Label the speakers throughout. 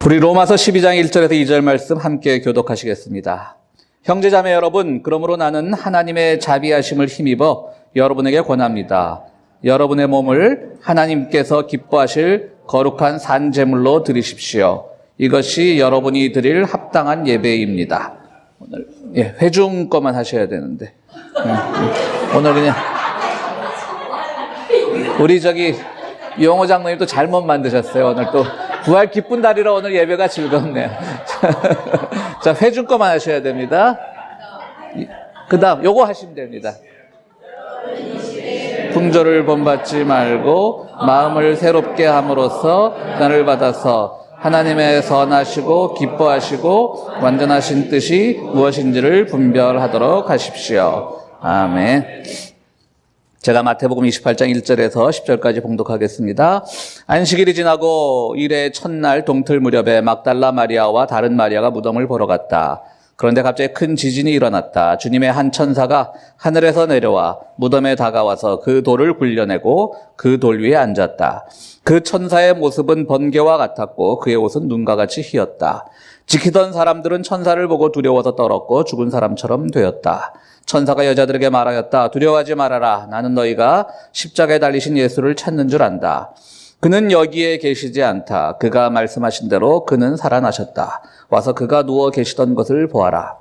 Speaker 1: 우리 로마서 12장 1절에서 2절 말씀 함께 교독하시겠습니다. 형제자매 여러분, 그러므로 나는 하나님의 자비하심을 힘입어 여러분에게 권합니다. 여러분의 몸을 하나님께서 기뻐하실 거룩한 산제물로 드리십시오. 이것이 여러분이 드릴 합당한 예배입니다. 오늘 회중 거만 하셔야 되는데 오늘 그냥 우리 용호 장로님도 잘못 만드셨어요. 오늘 또 부활 기쁜 날이라 오늘 예배가 즐겁네요. 자, 회중 거만 하셔야 됩니다. 그 다음 요거 하시면 됩니다. 풍조를 본받지 말고 마음을 새롭게 함으로써 나를 받아서 하나님의 선하시고 기뻐하시고 완전하신 뜻이 무엇인지를 분별하도록 하십시오. 아멘. 제가 마태복음 28장 1절에서 10절까지 봉독하겠습니다. 안식일이 지나고 일의 첫날 동틀 무렵에 막달라 마리아와 다른 마리아가 무덤을 보러 갔다. 그런데 갑자기 큰 지진이 일어났다. 주님의 한 천사가 하늘에서 내려와 무덤에 다가와서 그 돌을 굴려내고 그 돌 위에 앉았다. 그 천사의 모습은 번개와 같았고 그의 옷은 눈과 같이 희었다. 지키던 사람들은 천사를 보고 두려워서 떨었고 죽은 사람처럼 되었다. 천사가 여자들에게 말하였다. 두려워하지 말아라. 나는 너희가 십자가에 달리신 예수를 찾는 줄 안다. 그는 여기에 계시지 않다. 그가 말씀하신 대로 그는 살아나셨다. 와서 그가 누워 계시던 것을 보아라.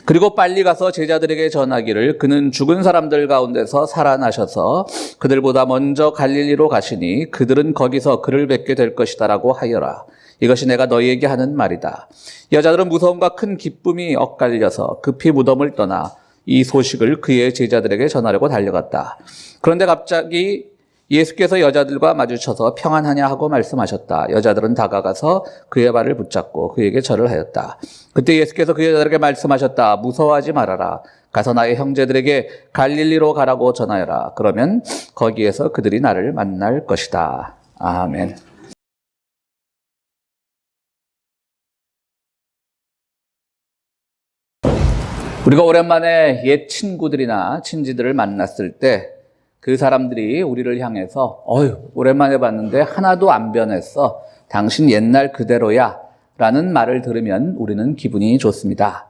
Speaker 1: 그리고 빨리 가서 제자들에게 전하기를 그는 죽은 사람들 가운데서 살아나셔서 그들보다 먼저 갈릴리로 가시니 그들은 거기서 그를 뵙게 될 것이다라고 하여라. 이것이 내가 너희에게 하는 말이다. 여자들은 무서움과 큰 기쁨이 엇갈려서 급히 무덤을 떠나 이 소식을 그의 제자들에게 전하려고 달려갔다. 그런데 갑자기 예수께서 여자들과 마주쳐서 평안하냐 하고 말씀하셨다. 여자들은 다가가서 그의 발을 붙잡고 그에게 절을 하였다. 그때 예수께서 그 여자들에게 말씀하셨다. 무서워하지 말아라. 가서 나의 형제들에게 갈릴리로 가라고 전하여라. 그러면 거기에서 그들이 나를 만날 것이다. 아멘. 우리가 오랜만에 옛 친구들이나 친지들을 만났을 때 그 사람들이 우리를 향해서 오랜만에 봤는데 하나도 안 변했어. 당신 옛날 그대로야 라는 말을 들으면 우리는 기분이 좋습니다.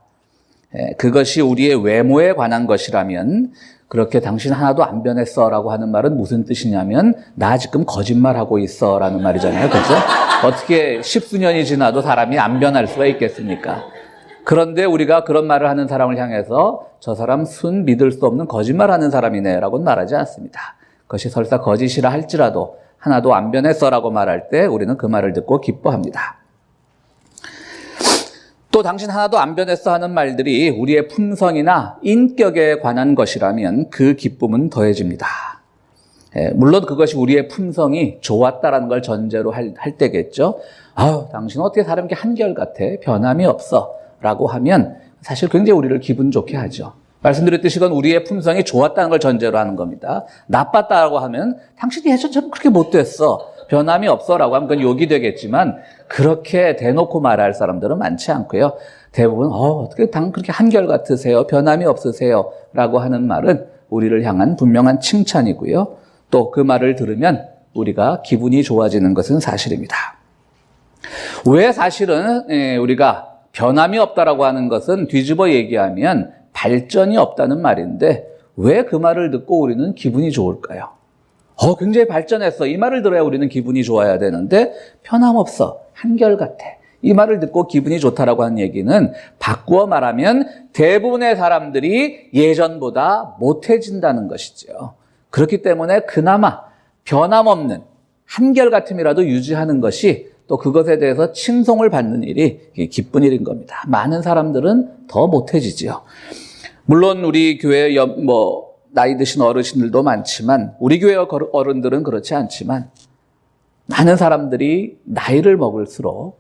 Speaker 1: 그것이 우리의 외모에 관한 것이라면 그렇게 당신 하나도 안 변했어 라고 하는 말은 무슨 뜻이냐면 나 지금 거짓말하고 있어 라는 말이잖아요. 그렇죠? 어떻게 십수년이 지나도 사람이 안 변할 수가 있겠습니까? 그런데 우리가 그런 말을 하는 사람을 향해서 저 사람 순 믿을 수 없는 거짓말하는 사람이네 라고는 말하지 않습니다. 그것이 설사 거짓이라 할지라도 하나도 안 변했어 라고 말할 때 우리는 그 말을 듣고 기뻐합니다. 또 당신 하나도 안 변했어 하는 말들이 우리의 품성이나 인격에 관한 것이라면 그 기쁨은 더해집니다. 물론 그것이 우리의 품성이 좋았다라는 걸 전제로 할 때겠죠. 당신 어떻게 사람 이렇게 한결같아? 변함이 없어. 라고 하면 사실 굉장히 우리를 기분 좋게 하죠. 말씀드렸듯이 이건 우리의 품성이 좋았다는 걸 전제로 하는 겁니다. 나빴다라고 하면 당신이 예전처럼 그렇게 못됐어. 변함이 없어 라고 하면 그건 욕이 되겠지만 그렇게 대놓고 말할 사람들은 많지 않고요. 대부분 어떻게 당신 그렇게 한결같으세요? 변함이 없으세요? 라고 하는 말은 우리를 향한 분명한 칭찬이고요. 또 그 말을 들으면 우리가 기분이 좋아지는 것은 사실입니다. 왜 사실은 우리가 변함이 없다라고 하는 것은 뒤집어 얘기하면 발전이 없다는 말인데 왜 그 말을 듣고 우리는 기분이 좋을까요? 굉장히 발전했어. 이 말을 들어야 우리는 기분이 좋아야 되는데 변함없어. 한결같아. 이 말을 듣고 기분이 좋다라고 하는 얘기는 바꾸어 말하면 대부분의 사람들이 예전보다 못해진다는 것이죠. 그렇기 때문에 그나마 변함없는 한결같음이라도 유지하는 것이 또 그것에 대해서 칭송을 받는 일이 기쁜 일인 겁니다. 많은 사람들은 더 못해지죠. 물론 우리 교회 나이 드신 어르신들도 많지만 우리 교회 어른들은 그렇지 않지만 많은 사람들이 나이를 먹을수록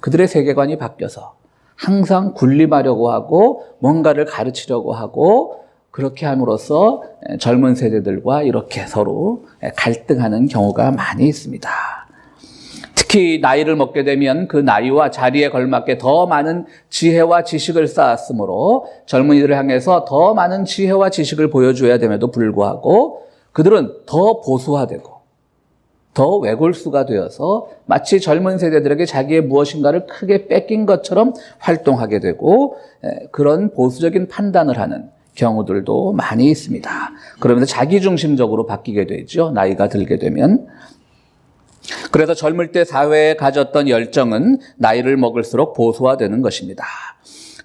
Speaker 1: 그들의 세계관이 바뀌어서 항상 군림하려고 하고 뭔가를 가르치려고 하고 그렇게 함으로써 젊은 세대들과 이렇게 서로 갈등하는 경우가 많이 있습니다. 특히 나이를 먹게 되면 그 나이와 자리에 걸맞게 더 많은 지혜와 지식을 쌓았으므로 젊은이들을 향해서 더 많은 지혜와 지식을 보여줘야 됨에도 불구하고 그들은 더 보수화되고 더 외골수가 되어서 마치 젊은 세대들에게 자기의 무엇인가를 크게 뺏긴 것처럼 활동하게 되고 그런 보수적인 판단을 하는 경우들도 많이 있습니다. 그러면서 자기중심적으로 바뀌게 되죠. 나이가 들게 되면. 그래서 젊을 때 사회에 가졌던 열정은 나이를 먹을수록 보수화되는 것입니다.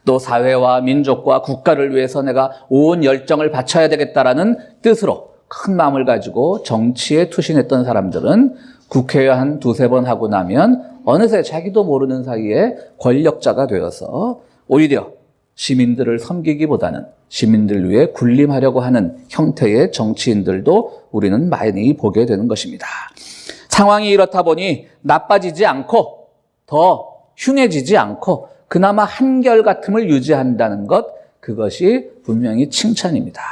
Speaker 1: 또 사회와 민족과 국가를 위해서 내가 온 열정을 바쳐야 되겠다라는 뜻으로 큰 마음을 가지고 정치에 투신했던 사람들은 국회에 한 두세 번 하고 나면 어느새 자기도 모르는 사이에 권력자가 되어서 오히려 시민들을 섬기기보다는 시민들 위해 군림하려고 하는 형태의 정치인들도 우리는 많이 보게 되는 것입니다. 상황이 이렇다 보니 나빠지지 않고 더 흉해지지 않고 그나마 한결같음을 유지한다는 것, 그것이 분명히 칭찬입니다.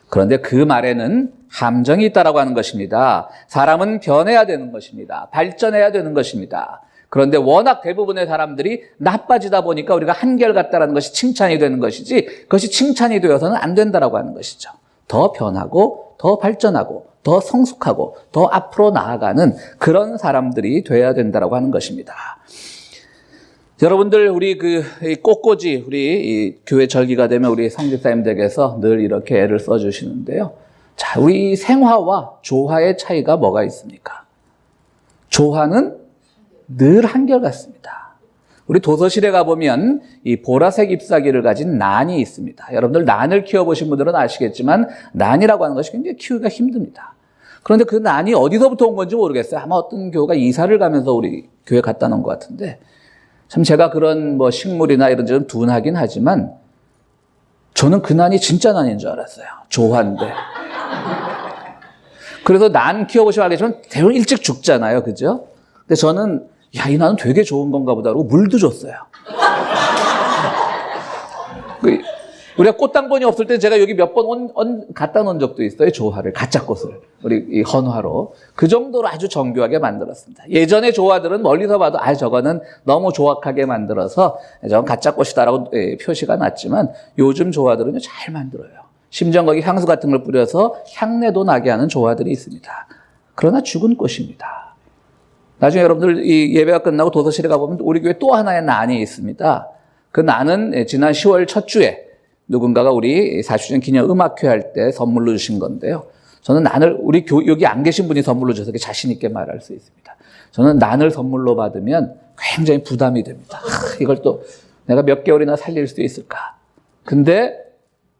Speaker 1: 그런데 그 말에는 함정이 있다라고 하는 것입니다. 사람은 변해야 되는 것입니다. 발전해야 되는 것입니다. 그런데 워낙 대부분의 사람들이 나빠지다 보니까 우리가 한결같다라는 것이 칭찬이 되는 것이지 그것이 칭찬이 되어서는 안 된다라고 하는 것이죠. 더 변하고 더 발전하고 더 성숙하고 더 앞으로 나아가는 그런 사람들이 돼야 된다라고 하는 것입니다. 여러분들 우리 꽃꽂이 우리 교회 절기가 되면 우리 성집사님들께서 늘 이렇게 애를 써주시는데요. 자, 우리 생화와 조화의 차이가 뭐가 있습니까? 조화는 늘 한결같습니다. 우리 도서실에 가보면 이 보라색 잎사귀를 가진 난이 있습니다. 여러분들 난을 키워보신 분들은 아시겠지만 난이라고 하는 것이 굉장히 키우기가 힘듭니다. 그런데 그 난이 어디서부터 온 건지 모르겠어요. 아마 어떤 교회가 이사를 가면서 우리 교회 갖다 놓은 것 같은데 참 제가 그런 식물이나 이런 좀 둔하긴 하지만 저는 그 난이 진짜 난인 줄 알았어요. 조화인데. 그래서 난 키워보시면 알겠지만 대부분 일찍 죽잖아요. 그죠? 근데 저는 이 난은 되게 좋은 건가 보다 그러고 물도 줬어요. 우리가 꽃당번이 없을 때 제가 여기 몇 번 갖다 놓은 적도 있어요. 조화를, 가짜 꽃을. 우리 이 헌화로. 그 정도로 아주 정교하게 만들었습니다. 예전의 조화들은 멀리서 봐도 저거는 너무 조악하게 만들어서 저건 가짜 꽃이다라고 표시가 났지만 요즘 조화들은요, 잘 만들어요. 심지어 거기 향수 같은 걸 뿌려서 향내도 나게 하는 조화들이 있습니다. 그러나 죽은 꽃입니다. 나중에 여러분들 이 예배가 끝나고 도서실에 가보면 우리 교회 또 하나의 난이 있습니다. 그 난은 지난 10월 첫 주에 누군가가 우리 40주년 기념 음악회 할 때 선물로 주신 건데요. 저는 난을 우리 여기 안 계신 분이 선물로 줘서 자신 있게 말할 수 있습니다. 저는 난을 선물로 받으면 굉장히 부담이 됩니다. 이걸 또 내가 몇 개월이나 살릴 수 있을까? 근데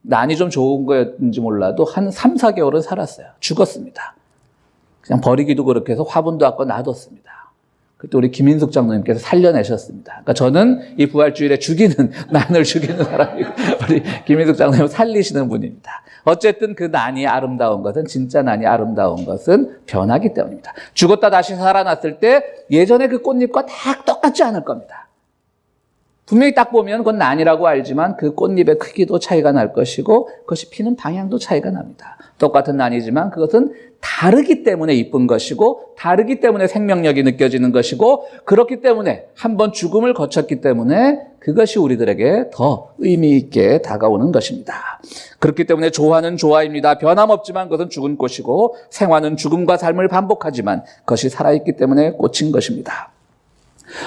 Speaker 1: 난이 좀 좋은 거였는지 몰라도 한 3, 4개월은 살았어요. 죽었습니다. 그냥 버리기도 그렇게 해서 화분도 아까 놔뒀습니다. 그때 우리 김인숙 장로님께서 살려내셨습니다. 그러니까 저는 이 부활주일에 난을 죽이는 사람이고, 우리 김인숙 장로님은 살리시는 분입니다. 어쨌든 그 난이 아름다운 것은, 진짜 난이 아름다운 것은 변하기 때문입니다. 죽었다 다시 살아났을 때 예전에 그 꽃잎과 다 똑같지 않을 겁니다. 분명히 딱 보면 그건 난이라고 알지만 그 꽃잎의 크기도 차이가 날 것이고 그것이 피는 방향도 차이가 납니다. 똑같은 난이지만 그것은 다르기 때문에 이쁜 것이고 다르기 때문에 생명력이 느껴지는 것이고 그렇기 때문에 한번 죽음을 거쳤기 때문에 그것이 우리들에게 더 의미 있게 다가오는 것입니다. 그렇기 때문에 조화는 조화입니다. 변함없지만 그것은 죽은 꽃이고 생화는 죽음과 삶을 반복하지만 그것이 살아있기 때문에 꽃인 것입니다.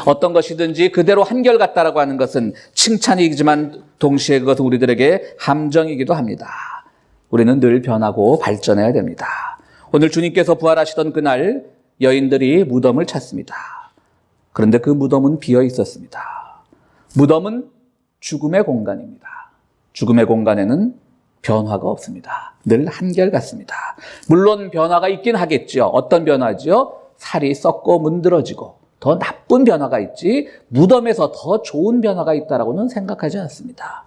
Speaker 1: 어떤 것이든지 그대로 한결같다라고 하는 것은 칭찬이지만 동시에 그것은 우리들에게 함정이기도 합니다. 우리는 늘 변하고 발전해야 됩니다. 오늘 주님께서 부활하시던 그날 여인들이 무덤을 찾습니다. 그런데 그 무덤은 비어 있었습니다. 무덤은 죽음의 공간입니다. 죽음의 공간에는 변화가 없습니다. 늘 한결같습니다. 물론 변화가 있긴 하겠죠. 어떤 변화죠? 살이 썩고 문드러지고 더 나쁜 변화가 있지 무덤에서 더 좋은 변화가 있다라고는 생각하지 않습니다.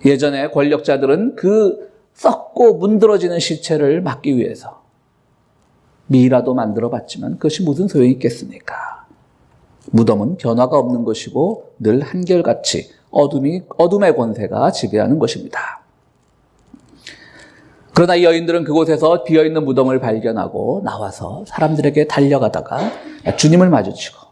Speaker 1: 예전에 권력자들은 그 썩고 문드러지는 시체를 막기 위해서 미라도 만들어 봤지만 그것이 무슨 소용이 있겠습니까? 무덤은 변화가 없는 것이고 늘 한결같이 어둠의 권세가 지배하는 것입니다. 그러나 이 여인들은 그곳에서 비어있는 무덤을 발견하고 나와서 사람들에게 달려가다가 주님을 마주치고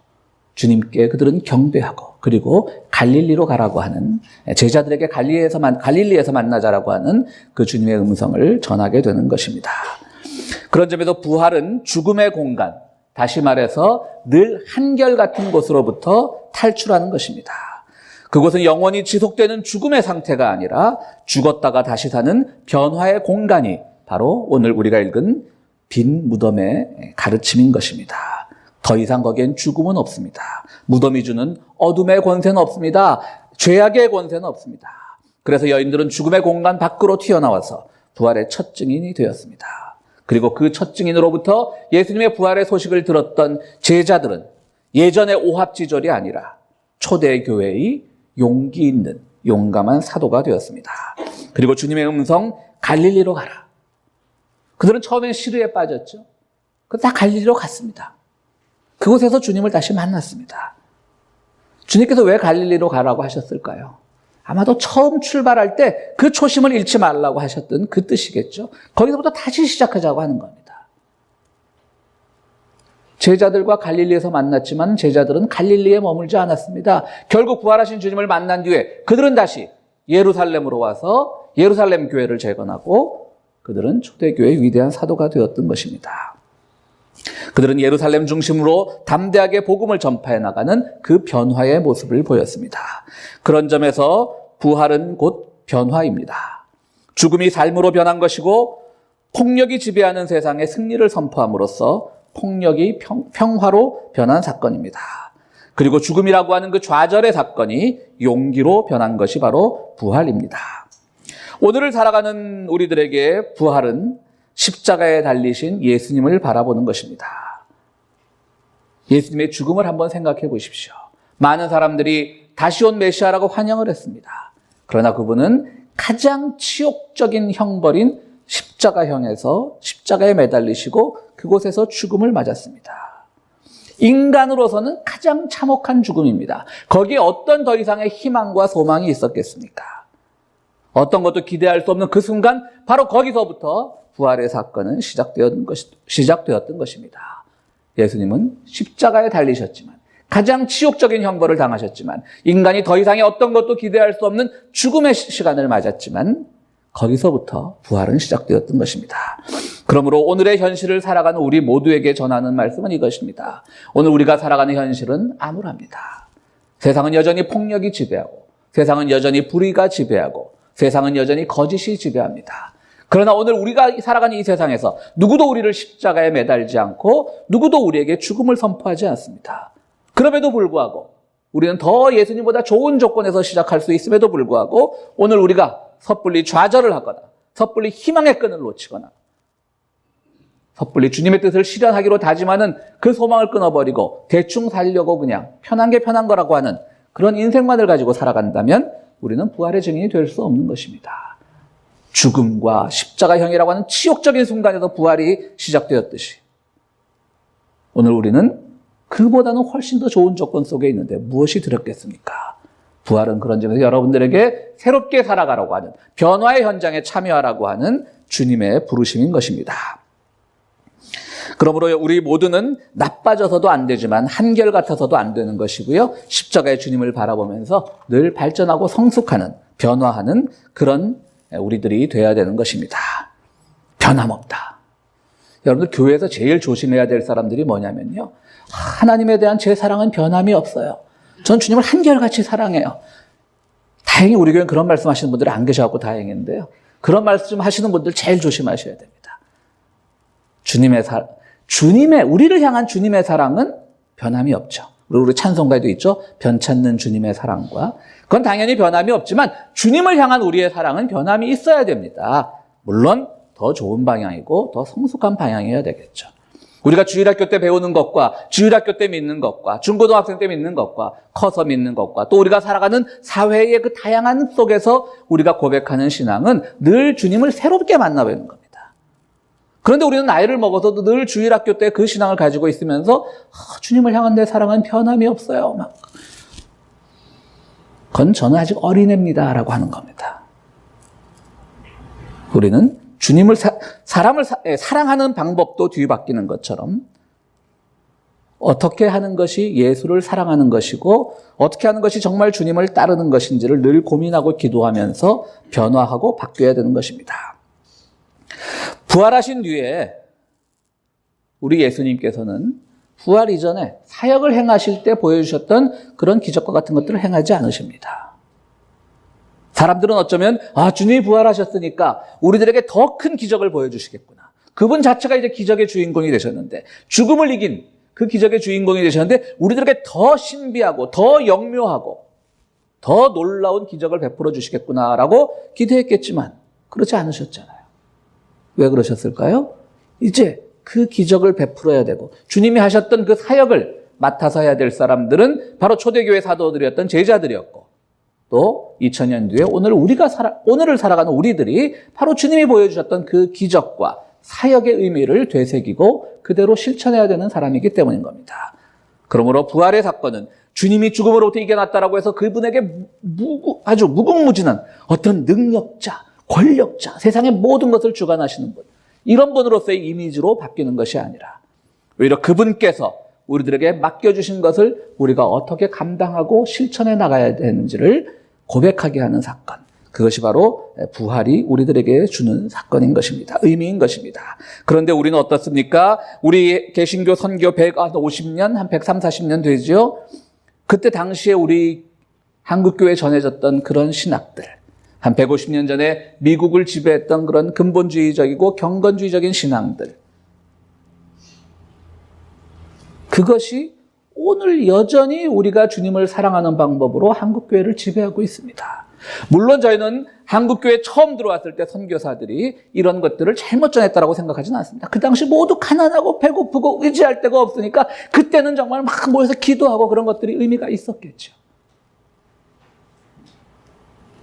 Speaker 1: 주님께 그들은 경배하고 그리고 갈릴리로 가라고 하는 제자들에게 갈릴리에서 만나자라고 하는 그 주님의 음성을 전하게 되는 것입니다. 그런 점에서 부활은 죽음의 공간, 다시 말해서 늘 한결같은 곳으로부터 탈출하는 것입니다. 그곳은 영원히 지속되는 죽음의 상태가 아니라 죽었다가 다시 사는 변화의 공간이 바로 오늘 우리가 읽은 빈 무덤의 가르침인 것입니다. 더 이상 거기엔 죽음은 없습니다. 무덤이 주는 어둠의 권세는 없습니다. 죄악의 권세는 없습니다. 그래서 여인들은 죽음의 공간 밖으로 튀어나와서 부활의 첫 증인이 되었습니다. 그리고 그 첫 증인으로부터 예수님의 부활의 소식을 들었던 제자들은 예전의 오합지졸이 아니라 초대 교회의 용기 있는 용감한 사도가 되었습니다. 그리고 주님의 음성 갈릴리로 가라. 그들은 처음엔 시르에 빠졌죠. 다 갈릴리로 갔습니다. 그곳에서 주님을 다시 만났습니다. 주님께서 왜 갈릴리로 가라고 하셨을까요? 아마도 처음 출발할 때 그 초심을 잃지 말라고 하셨던 그 뜻이겠죠. 거기서부터 다시 시작하자고 하는 겁니다. 제자들과 갈릴리에서 만났지만 제자들은 갈릴리에 머물지 않았습니다. 결국 부활하신 주님을 만난 뒤에 그들은 다시 예루살렘으로 와서 예루살렘 교회를 재건하고 그들은 초대교회의 위대한 사도가 되었던 것입니다. 그들은 예루살렘 중심으로 담대하게 복음을 전파해 나가는 그 변화의 모습을 보였습니다. 그런 점에서 부활은 곧 변화입니다. 죽음이 삶으로 변한 것이고 폭력이 지배하는 세상에 승리를 선포함으로써 폭력이 평화로 변한 사건입니다. 그리고 죽음이라고 하는 그 좌절의 사건이 용기로 변한 것이 바로 부활입니다. 오늘을 살아가는 우리들에게 부활은 십자가에 달리신 예수님을 바라보는 것입니다. 예수님의 죽음을 한번 생각해 보십시오. 많은 사람들이 다시 온 메시아라고 환영을 했습니다. 그러나 그분은 가장 치욕적인 형벌인 십자가형에서 십자가에 매달리시고 그곳에서 죽음을 맞았습니다. 인간으로서는 가장 참혹한 죽음입니다. 거기에 어떤 더 이상의 희망과 소망이 있었겠습니까? 어떤 것도 기대할 수 없는 그 순간 바로 거기서부터 부활의 사건은 시작되었던 것입니다. 예수님은 십자가에 달리셨지만 가장 치욕적인 형벌을 당하셨지만 인간이 더 이상의 어떤 것도 기대할 수 없는 죽음의 시간을 맞았지만 거기서부터 부활은 시작되었던 것입니다. 그러므로 오늘의 현실을 살아가는 우리 모두에게 전하는 말씀은 이것입니다. 오늘 우리가 살아가는 현실은 암울합니다. 세상은 여전히 폭력이 지배하고 세상은 여전히 불의가 지배하고 세상은 여전히 거짓이 지배합니다. 그러나 오늘 우리가 살아가는 이 세상에서 누구도 우리를 십자가에 매달지 않고 누구도 우리에게 죽음을 선포하지 않습니다. 그럼에도 불구하고 우리는 더 예수님보다 좋은 조건에서 시작할 수 있음에도 불구하고 오늘 우리가 섣불리 좌절을 하거나 섭불리 희망의 끈을 놓치거나 섣불리 주님의 뜻을 실현하기로 다짐하는 그 소망을 끊어버리고 대충 살려고 그냥 편한 게 편한 거라고 하는 그런 인생관을 가지고 살아간다면 우리는 부활의 증인이 될 수 없는 것입니다. 죽음과 십자가형이라고 하는 치욕적인 순간에서 부활이 시작되었듯이 오늘 우리는 그보다는 훨씬 더 좋은 조건 속에 있는데 무엇이 두렵겠습니까? 부활은 그런 점에서 여러분들에게 새롭게 살아가라고 하는 변화의 현장에 참여하라고 하는 주님의 부르심인 것입니다. 그러므로 우리 모두는 나빠져서도 안 되지만 한결같아서도 안 되는 것이고요. 십자가의 주님을 바라보면서 늘 발전하고 성숙하는, 변화하는 그런 우리들이 되어야 되는 것입니다. 변함없다. 여러분들 교회에서 제일 조심해야 될 사람들이 뭐냐면요. 하나님에 대한 제 사랑은 변함이 없어요. 전 주님을 한결같이 사랑해요. 다행히 우리 교회는 그런 말씀하시는 분들이 안 계셔서 다행인데요. 그런 말씀 하시는 분들 제일 조심하셔야 됩니다. 우리를 향한 주님의 사랑은 변함이 없죠. 우리 찬송가에도 있죠. 변찮는 주님의 사랑과. 그건 당연히 변함이 없지만 주님을 향한 우리의 사랑은 변함이 있어야 됩니다. 물론 더 좋은 방향이고 더 성숙한 방향이어야 되겠죠. 우리가 주일학교 때 배우는 것과 주일학교 때 믿는 것과 중고등학생 때 믿는 것과 커서 믿는 것과 또 우리가 살아가는 사회의 그 다양한 속에서 우리가 고백하는 신앙은 늘 주님을 새롭게 만나보는 겁니다. 그런데 우리는 나이를 먹어서도 늘 주일학교 때 그 신앙을 가지고 있으면서 주님을 향한 내 사랑은 변함이 없어요. 그건 저는 아직 어린애입니다라고 하는 겁니다. 우리는 주님을 사람을 사랑하는 방법도 뒤바뀌는 것처럼 어떻게 하는 것이 예수를 사랑하는 것이고 어떻게 하는 것이 정말 주님을 따르는 것인지를 늘 고민하고 기도하면서 변화하고 바뀌어야 되는 것입니다. 부활하신 뒤에 우리 예수님께서는 부활 이전에 사역을 행하실 때 보여주셨던 그런 기적과 같은 것들을 행하지 않으십니다. 사람들은 어쩌면 주님이 부활하셨으니까 우리들에게 더 큰 기적을 보여주시겠구나. 그분 자체가 이제 기적의 주인공이 되셨는데, 죽음을 이긴 그 기적의 주인공이 되셨는데 우리들에게 더 신비하고 더 영묘하고 더 놀라운 기적을 베풀어 주시겠구나라고 기대했겠지만 그렇지 않으셨잖아요. 왜 그러셨을까요? 이제 그 기적을 베풀어야 되고 주님이 하셨던 그 사역을 맡아서 해야 될 사람들은 바로 초대교회 사도들이었던 제자들이었고, 또 2000년 뒤에 오늘을 살아가는 우리들이 바로 주님이 보여주셨던 그 기적과 사역의 의미를 되새기고 그대로 실천해야 되는 사람이기 때문인 겁니다. 그러므로 부활의 사건은 주님이 죽음으로부터 이겨났다라고 해서 그분에게 아주 무궁무진한 어떤 능력자, 권력자, 세상의 모든 것을 주관하시는 분, 이런 분으로서의 이미지로 바뀌는 것이 아니라 오히려 그분께서 우리들에게 맡겨주신 것을 우리가 어떻게 감당하고 실천해 나가야 되는지를 고백하게 하는 사건, 그것이 바로 부활이 우리들에게 주는 사건인 것입니다. 의미인 것입니다. 그런데 우리는 어떻습니까? 우리 개신교 선교 150년, 한 130, 40년 되죠? 그때 당시에 우리 한국교회에 전해졌던 그런 신학들, 한 150년 전에 미국을 지배했던 그런 근본주의적이고 경건주의적인 신앙들, 그것이 오늘 여전히 우리가 주님을 사랑하는 방법으로 한국교회를 지배하고 있습니다. 물론 저희는 한국교회에 처음 들어왔을 때 선교사들이 이런 것들을 잘못 전했다고 생각하지는 않습니다. 그 당시 모두 가난하고 배고프고 의지할 데가 없으니까 그때는 정말 막 모여서 기도하고 그런 것들이 의미가 있었겠죠.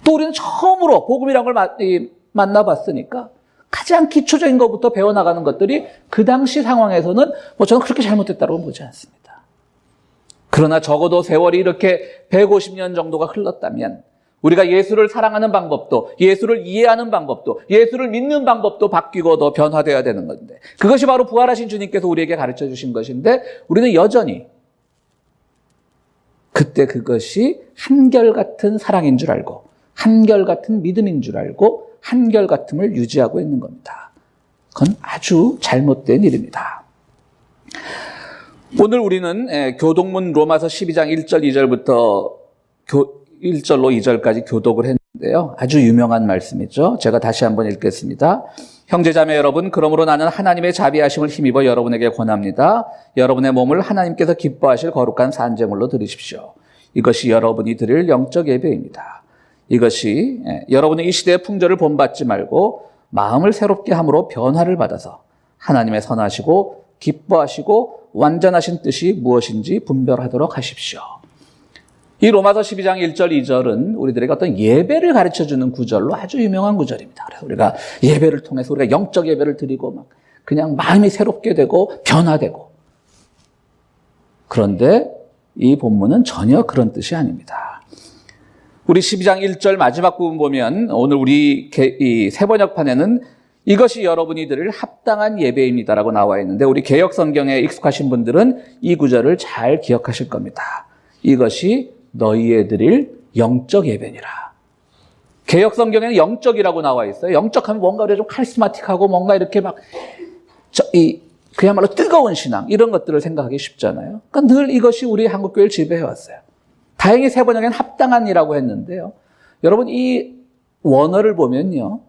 Speaker 1: 또 우리는 처음으로 복음이라는 걸 만나봤으니까 가장 기초적인 것부터 배워나가는 것들이 그 당시 상황에서는 저는 그렇게 잘못됐다고 보지 않습니다. 그러나 적어도 세월이 이렇게 150년 정도가 흘렀다면 우리가 예수를 사랑하는 방법도, 예수를 이해하는 방법도, 예수를 믿는 방법도 바뀌고 더 변화되어야 되는 건데, 그것이 바로 부활하신 주님께서 우리에게 가르쳐 주신 것인데, 우리는 여전히 그때 그것이 한결같은 사랑인 줄 알고, 한결같은 믿음인 줄 알고, 한결같음을 유지하고 있는 겁니다. 그건 아주 잘못된 일입니다. 오늘 우리는 교독문 로마서 12장 1절 2절부터 1절로 2절까지 교독을 했는데요. 아주 유명한 말씀이죠. 제가 다시 한번 읽겠습니다. 형제자매 여러분, 그러므로 나는 하나님의 자비하심을 힘입어 여러분에게 권합니다. 여러분의 몸을 하나님께서 기뻐하실 거룩한 산제물로 드리십시오. 이것이 여러분이 드릴 영적 예배입니다. 이것이 여러분이 이 시대의 풍조를 본받지 말고 마음을 새롭게 함으로 변화를 받아서 하나님의 선하시고 기뻐하시고 완전하신 뜻이 무엇인지 분별하도록 하십시오. 이 로마서 12장 1절 2절은 우리들에게 어떤 예배를 가르쳐주는 구절로 아주 유명한 구절입니다. 그래서 우리가 예배를 통해서 우리가 영적 예배를 드리고 막 그냥 마음이 새롭게 되고 변화되고, 그런데 이 본문은 전혀 그런 뜻이 아닙니다. 우리 12장 1절 마지막 부분 보면 오늘 우리 이 새번역판에는 이것이 여러분이 드릴 합당한 예배입니다라고 나와 있는데, 우리 개역 성경에 익숙하신 분들은 이 구절을 잘 기억하실 겁니다. 이것이 너희에 드릴 영적 예배니라. 개역 성경에는 영적이라고 나와 있어요. 영적하면 뭔가 좀 카리스마틱하고 뭔가 이렇게 막 그야말로 뜨거운 신앙, 이런 것들을 생각하기 쉽잖아요. 그러니까 늘 이것이 우리 한국교회를 지배해 왔어요. 다행히 새번역에는 합당한이라고 했는데요. 여러분, 이 원어를 보면요,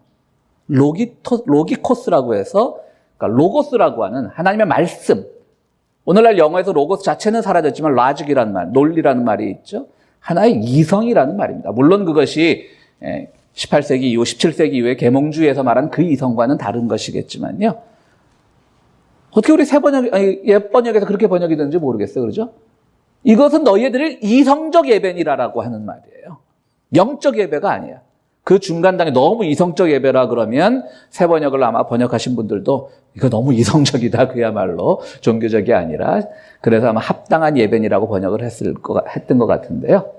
Speaker 1: 로기코스라고 해서, 그러니까 로고스라고 하는 하나님의 말씀, 오늘날 영어에서 로고스 자체는 사라졌지만 라직이라는 말, 논리라는 말이 있죠. 하나의 이성이라는 말입니다. 물론 그것이 18세기 이후, 17세기 이후에 계몽주의에서 말한 그 이성과는 다른 것이겠지만요. 어떻게 우리 옛 번역에서 그렇게 번역이 되는지 모르겠어요. 그러죠? 이것은 너희들을 이성적 예배니라라고 하는 말이에요. 영적 예배가 아니야. 그 중간단에 너무 이성적 예배라 그러면 새 번역을 아마 번역하신 분들도 이거 너무 이성적이다, 그야말로 종교적이 아니라, 그래서 아마 합당한 예배니라고 번역을 했던 것 같은데요.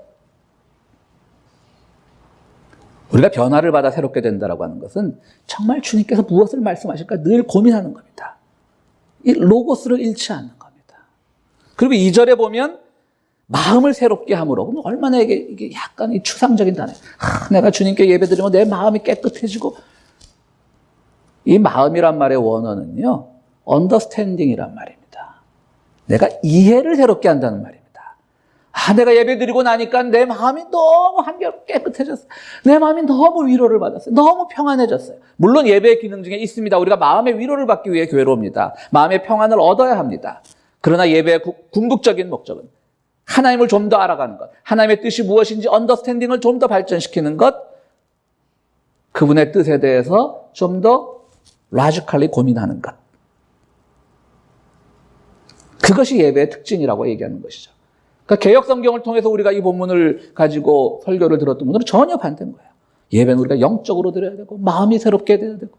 Speaker 1: 우리가 변화를 받아 새롭게 된다라고 하는 것은 정말 주님께서 무엇을 말씀하실까 늘 고민하는 겁니다. 이 로고스를 잃지 않는 겁니다. 그리고 2절에 보면 마음을 새롭게 함으로, 그럼 얼마나 이게 약간 이 추상적인 단어예요. 내가 주님께 예배드리면 내 마음이 깨끗해지고, 이 마음이란 말의 원어는요, 언더스탠딩이란 말입니다. 내가 이해를 새롭게 한다는 말입니다. 내가 예배 드리고 나니까 내 마음이 너무 한결 깨끗해졌어요. 내 마음이 너무 위로를 받았어요. 너무 평안해졌어요. 물론 예배의 기능 중에 있습니다. 우리가 마음의 위로를 받기 위해 교회로 옵니다. 마음의 평안을 얻어야 합니다. 그러나 예배의 궁극적인 목적은 하나님을 좀 더 알아가는 것, 하나님의 뜻이 무엇인지 언더스탠딩을 좀 더 발전시키는 것, 그분의 뜻에 대해서 좀 더 라지컬리 고민하는 것. 그것이 예배의 특징이라고 얘기하는 것이죠. 그러니까 개역 성경을 통해서 우리가 이 본문을 가지고 설교를 들었던 분들은 전혀 반대인 거예요. 예배는 우리가 영적으로 드려야 되고 마음이 새롭게 돼야 되고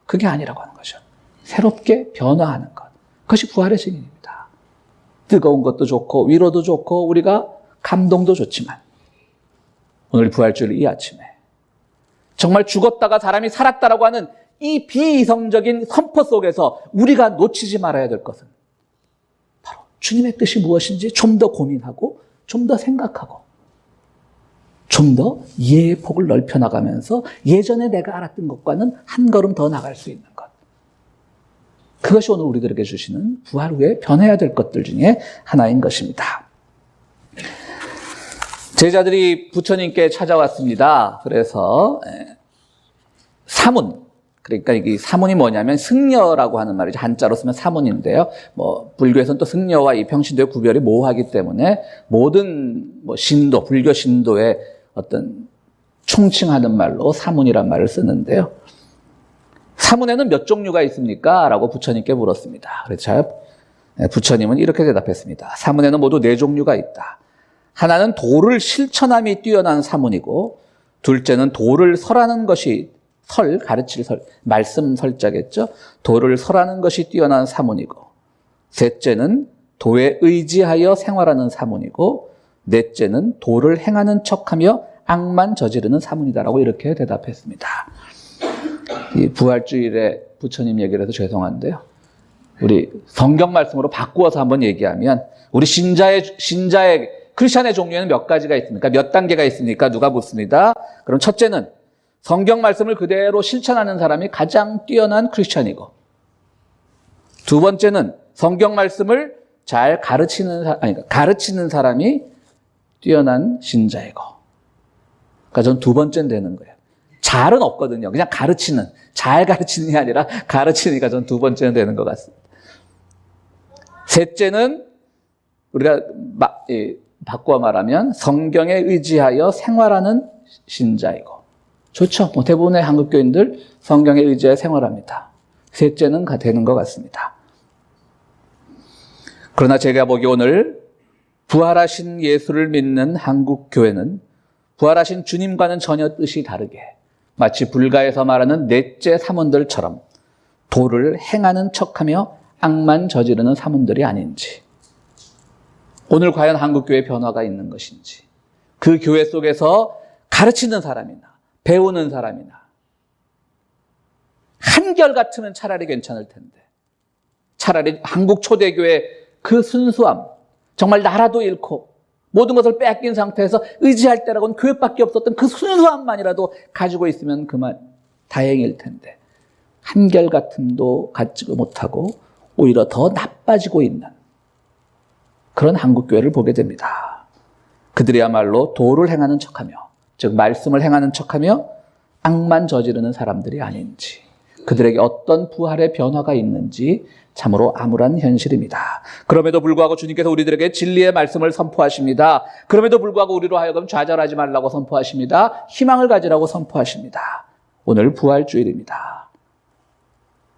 Speaker 1: 그게 아니라고 하는 거죠. 새롭게 변화하는 것. 그것이 부활의 증인입니다. 뜨거운 것도 좋고 위로도 좋고 우리가 감동도 좋지만 오늘 부활주일 이 아침에 정말 죽었다가 사람이 살았다라고 하는 이 비이성적인 선포 속에서 우리가 놓치지 말아야 될 것은 바로 주님의 뜻이 무엇인지 좀 더 고민하고 좀 더 생각하고 좀 더 이해의 폭을 넓혀 나가면서 예전에 내가 알았던 것과는 한 걸음 더 나갈 수 있는 것. 그것이 오늘 우리들에게 주시는 부활 후에 변해야 될 것들 중에 하나인 것입니다. 제자들이 부처님께 찾아왔습니다. 그래서 사문, 그러니까 이 사문이 뭐냐면 승려라고 하는 말이죠. 한자로 쓰면 사문인데요. 불교에서는 또 승려와 이 평신도의 구별이 모호하기 때문에 모든 신도, 불교 신도의 어떤 총칭하는 말로 사문이란 말을 쓰는데요. 사문에는 몇 종류가 있습니까? 라고 부처님께 물었습니다. 그래서 부처님은 이렇게 대답했습니다. 사문에는 모두 4종류가 있다. 하나는 도를 실천함이 뛰어난 사문이고, 둘째는 도를 설하는 것이 가르칠 말씀 설자겠죠. 도를 설하는 것이 뛰어난 사문이고, 셋째는 도에 의지하여 생활하는 사문이고, 넷째는 도를 행하는 척하며 악만 저지르는 사문이다라고 이렇게 대답했습니다. 이 부활주일에 부처님 얘기를 해서 죄송한데요. 우리 성경 말씀으로 바꾸어서 한번 얘기하면 우리 신자의 크리스찬의 종류에는 몇 가지가 있습니까? 몇 단계가 있습니까? 누가 묻습니다. 그럼 첫째는 성경 말씀을 그대로 실천하는 사람이 가장 뛰어난 크리스찬이고, 두 번째는 성경 말씀을 잘 가르치는 사람이 뛰어난 신자이고, 그러니까 전 두 번째는 되는 거예요. 잘은 없거든요. 그냥 잘 가르치는 게 아니라 가르치니까 전 두 번째는 되는 것 같습니다. 셋째는 우리가 바꿔 말하면 성경에 의지하여 생활하는 신자이고, 좋죠. 대부분의 한국교인들 성경에 의지하여 생활합니다. 셋째는 되는 것 같습니다. 그러나 제가 보기 오늘 부활하신 예수를 믿는 한국교회는 부활하신 주님과는 전혀 뜻이 다르게 마치 불가에서 말하는 넷째 사문들처럼 도를 행하는 척하며 악만 저지르는 사문들이 아닌지, 오늘 과연 한국교회에 변화가 있는 것인지, 그 교회 속에서 가르치는 사람이나 배우는 사람이나 한결같으면 차라리 괜찮을 텐데, 차라리 한국 초대교회 그 순수함, 정말 나라도 잃고 모든 것을 빼앗긴 상태에서 의지할 때라고는 교회밖에 없었던 그 순수함만이라도 가지고 있으면 그만 다행일 텐데, 한결같음도 갖지 못하고 오히려 더 나빠지고 있는 그런 한국교회를 보게 됩니다. 그들이야말로 도를 행하는 척하며, 즉 말씀을 행하는 척하며 악만 저지르는 사람들이 아닌지, 그들에게 어떤 부활의 변화가 있는지 참으로 암울한 현실입니다. 그럼에도 불구하고 주님께서 우리들에게 진리의 말씀을 선포하십니다. 그럼에도 불구하고 우리로 하여금 좌절하지 말라고 선포하십니다. 희망을 가지라고 선포하십니다. 오늘 부활주일입니다.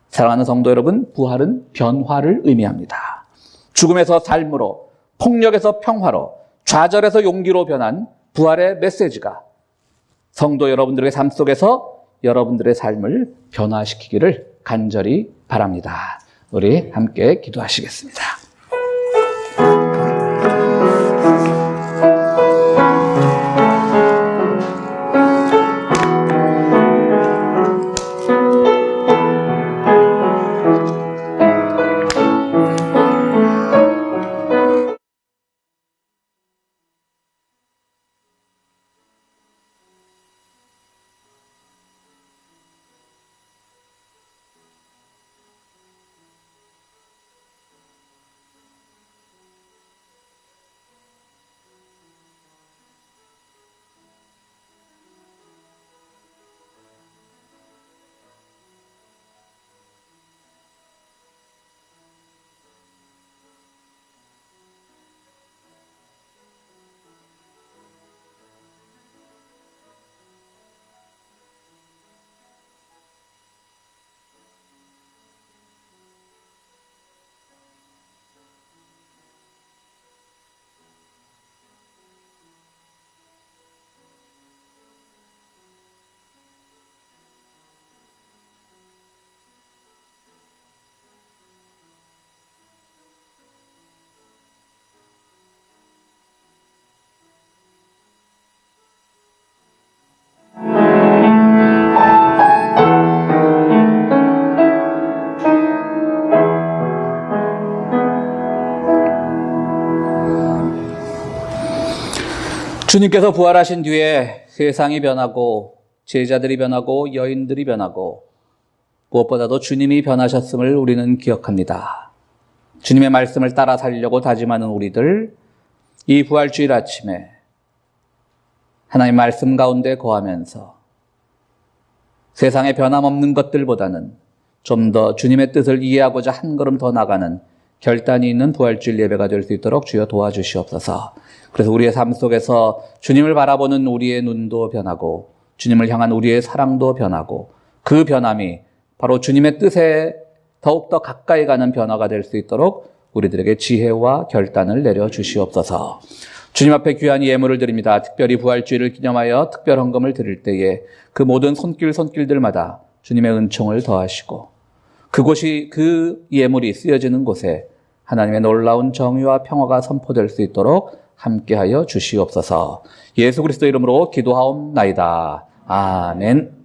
Speaker 1: 사랑하는 성도 여러분, 부활은 변화를 의미합니다. 죽음에서 삶으로, 폭력에서 평화로, 좌절에서 용기로 변한 부활의 메시지가 성도 여러분들의 삶 속에서 여러분들의 삶을 변화시키기를 간절히 바랍니다. 우리 함께 기도하시겠습니다. 주님께서 부활하신 뒤에 세상이 변하고 제자들이 변하고 여인들이 변하고 무엇보다도 주님이 변하셨음을 우리는 기억합니다. 주님의 말씀을 따라 살려고 다짐하는 우리들, 이 부활주일 아침에 하나님 말씀 가운데 거하면서 세상에 변함없는 것들보다는 좀 더 주님의 뜻을 이해하고자 한 걸음 더 나가는 결단이 있는 부활주일 예배가 될 수 있도록 주여 도와주시옵소서. 그래서 우리의 삶 속에서 주님을 바라보는 우리의 눈도 변하고 주님을 향한 우리의 사랑도 변하고 그 변함이 바로 주님의 뜻에 더욱더 가까이 가는 변화가 될 수 있도록 우리들에게 지혜와 결단을 내려주시옵소서. 주님 앞에 귀한 예물을 드립니다. 특별히 부활주일을 기념하여 특별 헌금을 드릴 때에 그 모든 손길들마다 주님의 은총을 더하시고 그곳이 그 예물이 쓰여지는 곳에 하나님의 놀라운 정의와 평화가 선포될 수 있도록 함께하여 주시옵소서. 예수 그리스도 이름으로 기도하옵나이다. 아멘.